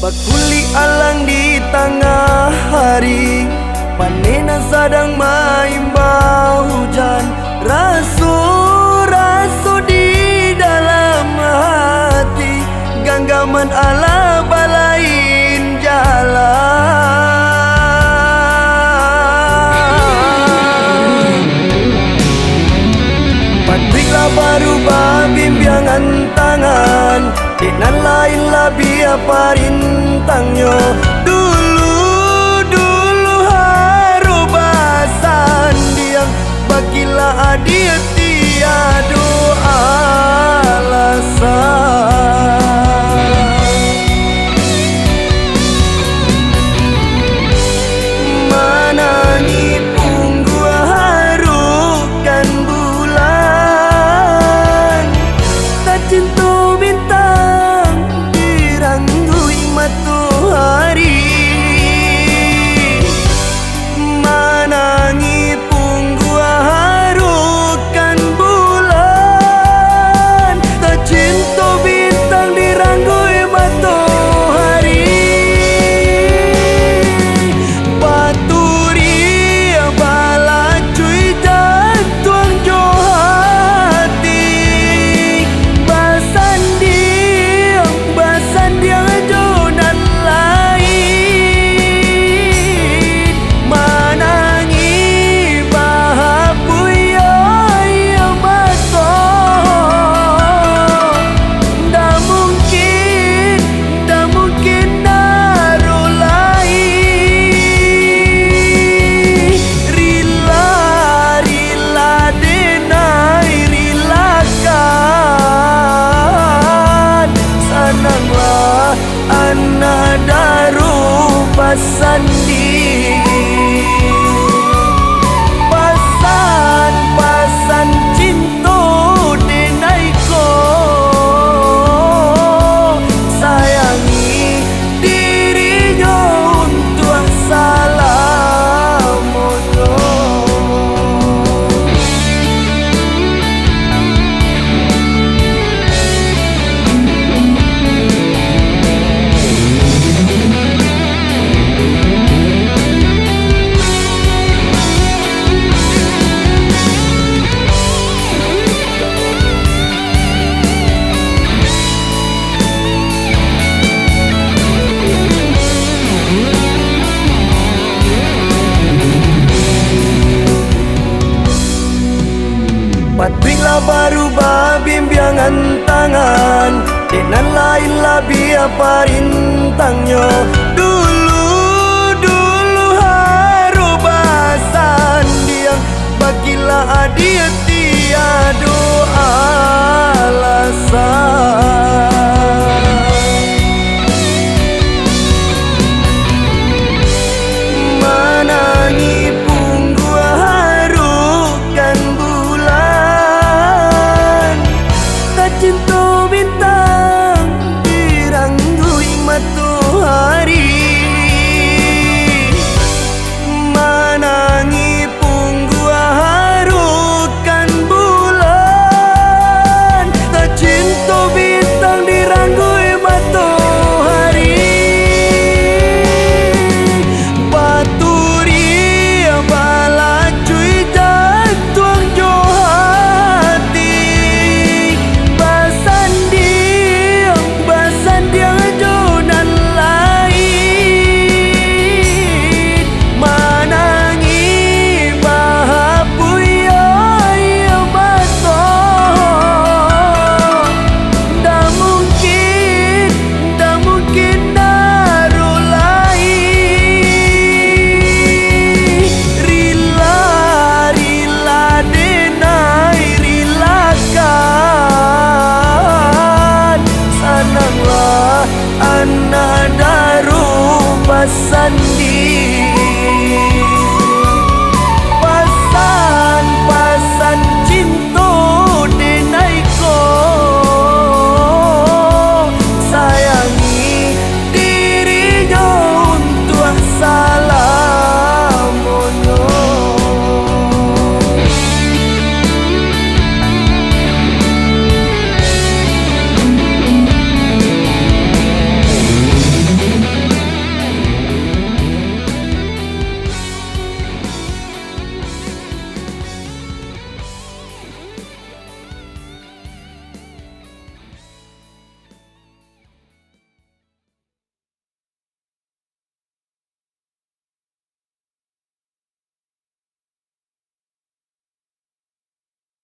Bakuli alang di tengah hari, panena sadang maimbau hujan. Rasu-rasu di dalam hati, genggaman ala balain jalan. Patriklah baru babimbiangan tangan, dengan lain labia parintangnya. Dulu haru basan diang, bagilah adia tiada alasan. Manangi punggu harukan bulan, tak cinta bintang diranggui matahari. Manangi punggu harukan bulan, tak cinta bintang diranggui matahari. Baturi balacui jantung jo hati, basan dia jonan lain. Manangi bahapuya ya mato, dah mungkin naru lain. Rila denai rilakan, sananglah anak daru pasandi. Pasan cinta denai ko, sayangi dirinya untuk salamono. Patriklah baru babimbiangan tangan, dengan lain labia parintangnya. Dulu haru basan diang, bagilah adia tiada alasan. Manangi punggu harukan bulan, tak cinta bintang diranggui matahari. Manangi punggu harukan bulan, tak cinta bintang diranggui matahari. Baturi balacui jantung jo hati, basan dia jonan lain. Manangi bahapuya ya mato, dah mungkin naru lain. Rila denai rilakan, sananglah anak daru pasandi.